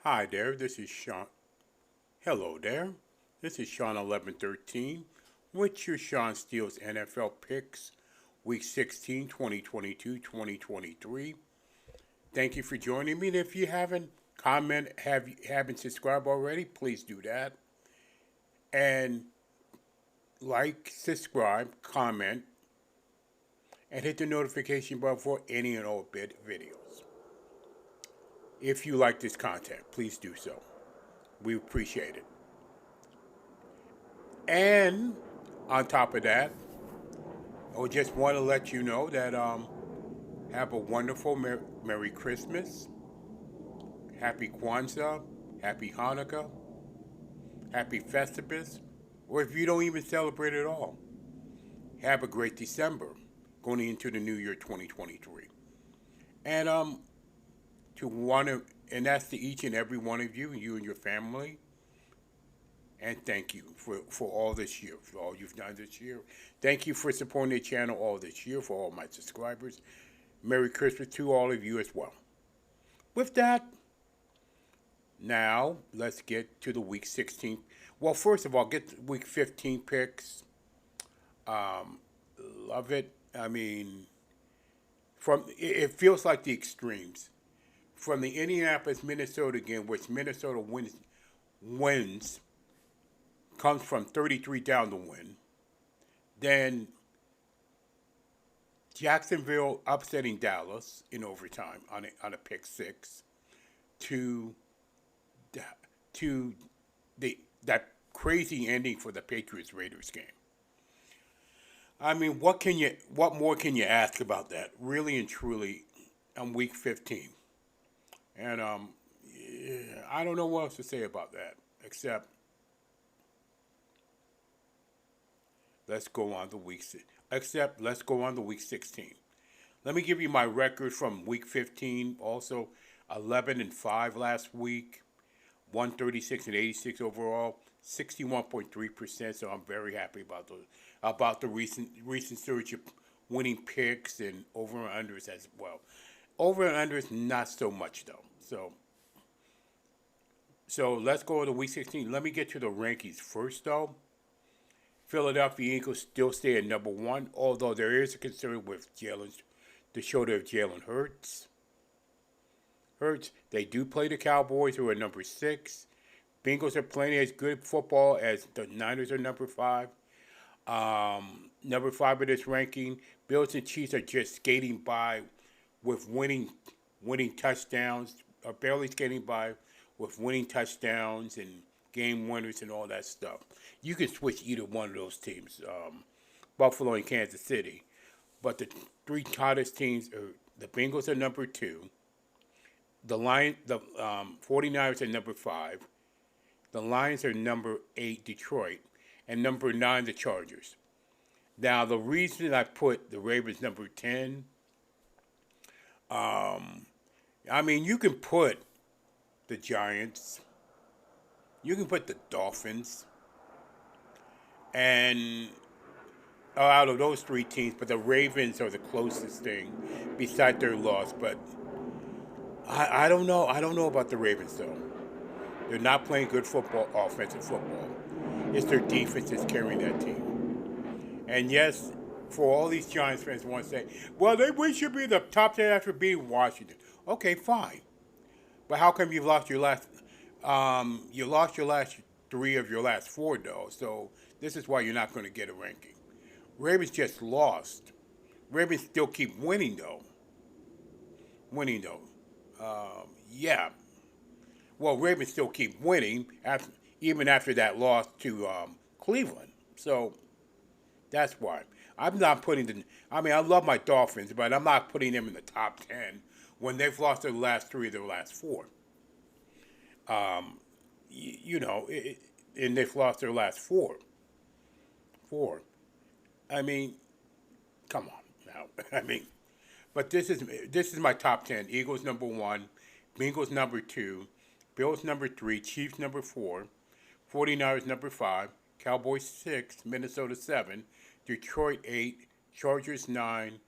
Hi there, this is Shawn. Hello there, this is Shawn1113 with your Shawn Steele's NFL Picks, Week 16, 2022-2023. Thank you for joining me. And if you haven't subscribed already, please do that. And like, subscribe, comment, and hit the notification button for any and all videos. If you like this content, please do so. We appreciate it. And on top of that, I just want to let you know that have a wonderful Merry Christmas, Happy Kwanzaa, Happy Hanukkah, Happy Festivus, or if you don't even celebrate at all, have a great December going into the new year 2023. And and that's to each and every one of you, you and your family. And thank you for all this year, for all you've done this year. Thank you for supporting the channel all this year, for all my subscribers. Merry Christmas to all of you as well. With that, now let's get to the Week 16. Well, first of all, get the Week 15 picks. Love it. I mean, it feels like the extremes. From the Indianapolis, Minnesota game, which Minnesota wins comes from 33 down to win. Then Jacksonville upsetting Dallas in overtime on a pick six to that crazy ending for the Patriots Raiders game. I mean, what more can you ask about that? Really and truly, on Week 15, and yeah, I don't know what else to say about that except. Let's go on to week 16. Let me give you my record from week 15. Also, 11-5 last week, 136-86 overall, 61.3%. So I'm very happy about the recent surge of winning picks and over and unders as well. Over and unders not so much though. So let's go to week 16. Let me get to the rankings first though. Philadelphia Eagles still stay at number one, although there is a concern with the shoulder of Jalen Hurts. They do play the Cowboys, who are number 6. Bengals are playing as good football as the Niners are number 5. Number 5 in this ranking. Bills and Chiefs are just skating by with winning touchdowns, or barely skating by with winning touchdowns and game winners and all that stuff. You can switch either one of those teams, Buffalo and Kansas City. But the three hottest teams are the Bengals are number 2, the 49ers are number 5, the Lions are number 8, Detroit, and number 9, the Chargers. Now, the reason I put the Ravens number 10, I mean, you can put the Giants, you can put the Dolphins, and out of those 3 teams, but the Ravens are the closest thing besides their loss. But I don't know. I don't know about the Ravens, though. They're not playing good football, offensive football. It's their defense that's carrying that team. And yes, for all these Giants fans want to say, well, we should be the top 10 after beating Washington. Okay, fine. But how come you've lost your last 3 of your last 4, though? So this is why you're not going to get a ranking. Ravens just lost. Ravens still keep winning, though. Yeah. Well, Ravens still keep winning even after that loss to Cleveland. So that's why. I'm not putting them. I mean, I love my Dolphins, but I'm not putting them in the top 10 when they've lost their last 3 of their last 4. And they've lost their last 4. I mean, come on now. I mean, but this is my top 10. Eagles number 1, Bengals number 2, Bills number 3, Chiefs number 4, 49ers number 5, Cowboys 6, Minnesota 7, Detroit 8, Chargers 9,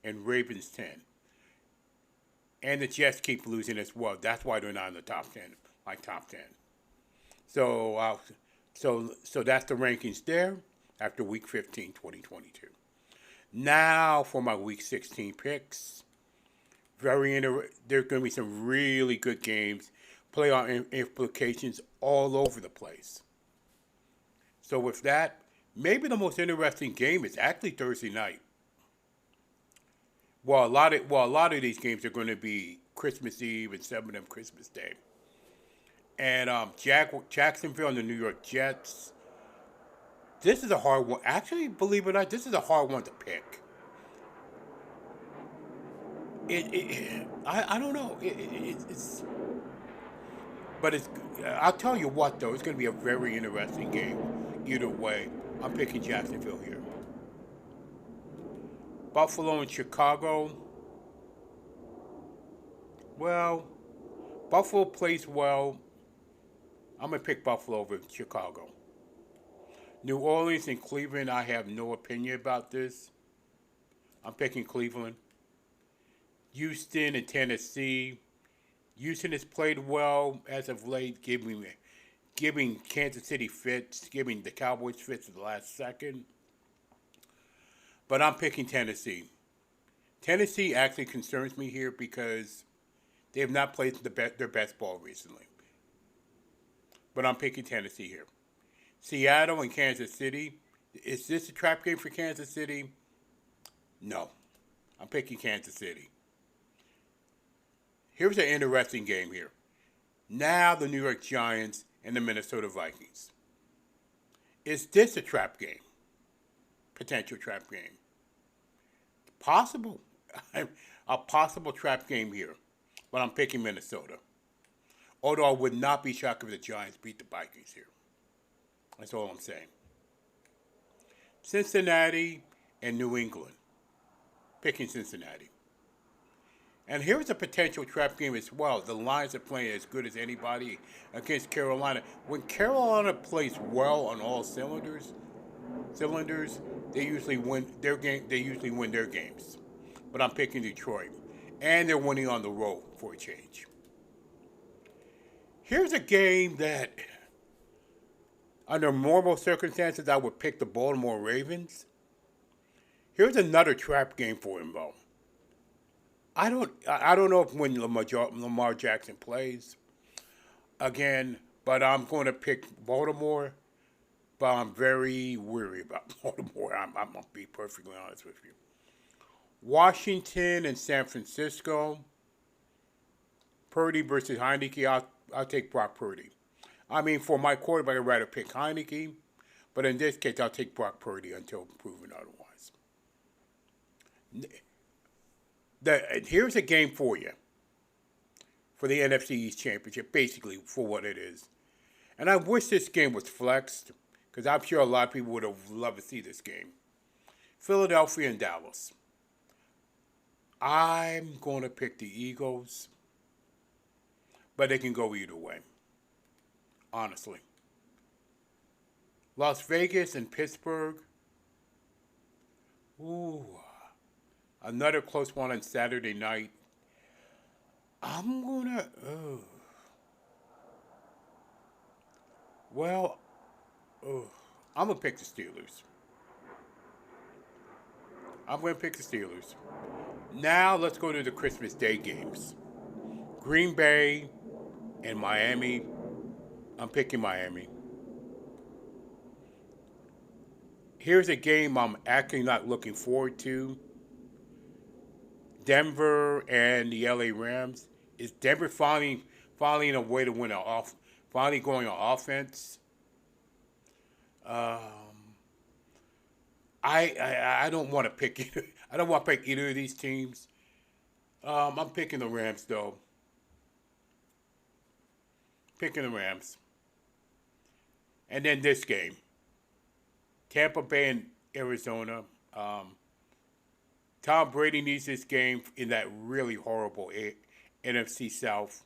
and Ravens 10. And the Jets keep losing as well. That's why they're not in the top 10. my top 10. So that's the rankings there after Week 15, 2022. Now for my Week 16 picks. There's going to be some really good games, playoff implications all over the place. So with that, maybe the most interesting game is actually Thursday night. Well, a lot of these games are going to be Christmas Eve and some of them Christmas Day. And Jacksonville and the New York Jets. This is a hard one. Actually, believe it or not, this is a hard one to pick. I don't know. But I'll tell you what though, it's going to be a very interesting game. Either way, I'm picking Jacksonville here. Buffalo and Chicago. Well, Buffalo plays well. I'm going to pick Buffalo over Chicago. New Orleans and Cleveland, I have no opinion about this. I'm picking Cleveland. Houston and Tennessee. Houston has played well as of late, giving Kansas City fits, giving the Cowboys fits at the last second. But I'm picking Tennessee. Tennessee actually concerns me here because they have not played their best ball recently. But I'm picking Tennessee here. Seattle and Kansas City. Is this a trap game for Kansas City? No. I'm picking Kansas City. Here's an interesting game here. Now the New York Giants and the Minnesota Vikings. Is this a trap game? Potential trap game. Possible. A possible trap game here. But I'm picking Minnesota. Although I would not be shocked if the Giants beat the Vikings here. That's all I'm saying. Cincinnati and New England. Picking Cincinnati. And here's a potential trap game as well. The Lions are playing as good as anybody against Carolina. When Carolina plays well on all cylinders, they usually win their game. They usually win their games. But I'm picking Detroit, and they're winning on the road for a change. Here's a game that, under normal circumstances, I would pick the Baltimore Ravens. Here's another trap game for him, though. I don't know if when Lamar Jackson plays again, but I'm going to pick Baltimore. But I'm very weary about Baltimore. I'm going to be perfectly honest with you. Washington and San Francisco. Purdy versus Heineke. I'll take Brock Purdy. I mean, for my quarterback, I'd rather pick Heineke. But in this case, I'll take Brock Purdy until proven otherwise. Here's a game for you. For the NFC East Championship, basically, for what it is. And I wish this game was flexed, because I'm sure a lot of people would have loved to see this game. Philadelphia and Dallas. I'm going to pick the Eagles, but they can go either way, honestly. Las Vegas and Pittsburgh. Ooh, another close one on Saturday night. I'm going to... I'm going to pick the Steelers. Now let's go to the Christmas Day games. Green Bay and Miami. I'm picking Miami. Here's a game I'm actually not looking forward to. Denver and the LA Rams. Is Denver finally a way to win finally going on offense? I don't want to pick either. I don't want to pick either of these teams. I'm picking the Rams though. Picking the Rams. And then this game. Tampa Bay and Arizona. Tom Brady needs this game in that really horrible NFC South.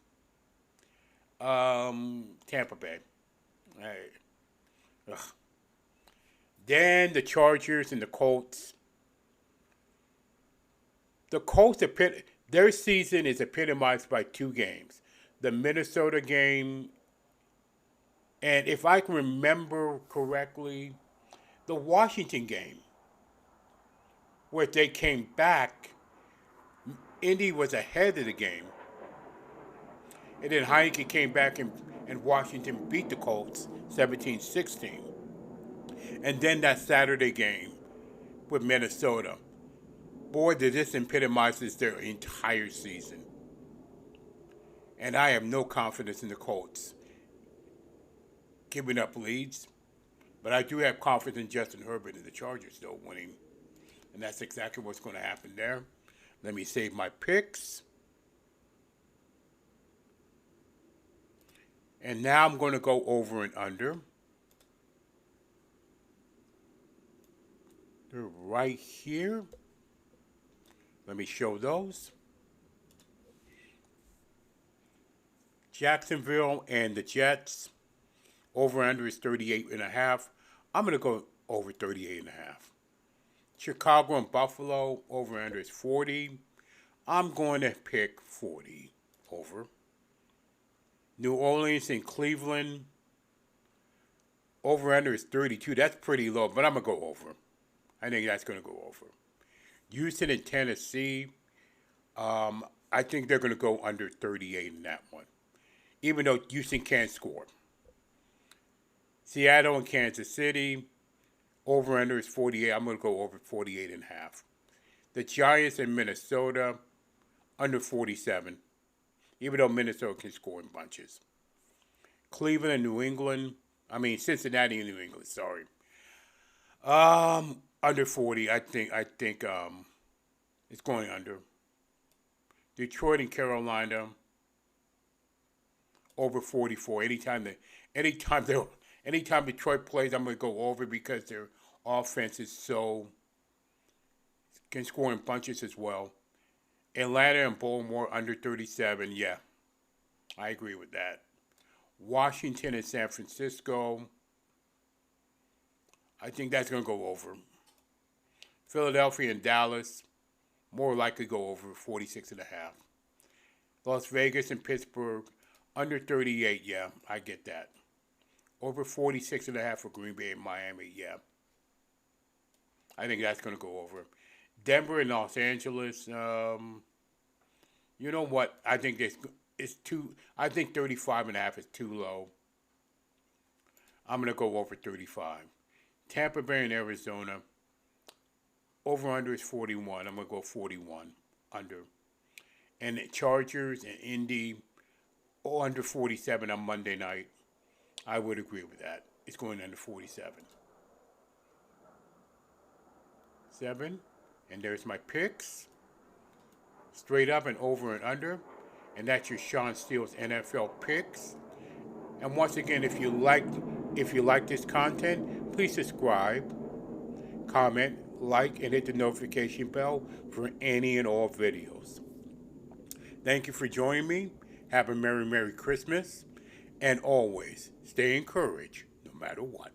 Tampa Bay. Then the Chargers and the Colts. The Colts, their season is epitomized by two games. the Minnesota game, and if I can remember correctly, the Washington game, where they came back. Indy was ahead of the game. And then Heineken came back and Washington beat the Colts 17-16. And then that Saturday game with Minnesota. Boy, did this epitomizes their entire season. And I have no confidence in the Colts giving up leads. But I do have confidence in Justin Herbert and the Chargers, though, winning. And that's exactly what's going to happen there. Let me save my picks. And now I'm going to go over and under. They're right here. Let me show those. Jacksonville and the Jets. Over under is 38.5. I'm going to go over 38.5. Chicago and Buffalo, over under is 40. I'm going to pick 40 over. New Orleans and Cleveland, over under is 32. That's pretty low, but I'm going to go over. I think that's going to go over. Houston and Tennessee, I think they're going to go under 38 in that one, even though Houston can't score. Seattle and Kansas City, over under is 48. I'm going to go over 48.5. The Giants and Minnesota, under 47. Even though Minnesota can score in bunches. Cleveland and Cincinnati and New England, sorry. Under 40, I think it's going under. Detroit and Carolina, over 44. Anytime Detroit plays, I'm going to go over because their offense is can score in bunches as well. Atlanta and Baltimore under 37. Yeah, I agree with that. Washington and San Francisco, I think that's going to go over. Philadelphia and Dallas, more likely go over 46.5. Las Vegas and Pittsburgh, under 38. Yeah, I get that. Over 46.5 for Green Bay and Miami. Yeah, I think that's going to go over. Denver and Los Angeles. You know what? I think it's too. I think 35.5 is too low. I'm going to go over 35. Tampa Bay and Arizona. Over under is 41. I'm going to go 41 under. And the Chargers and Indy, under 47 on Monday night. I would agree with that. It's going under 47. 7. And there's my picks. Straight up and over and under. And that's your Shawn Steele's NFL picks. And once again, if you like this content, please subscribe, comment, like, and hit the notification bell for any and all videos. Thank you for joining me. Have a Merry Christmas. And always stay encouraged no matter what.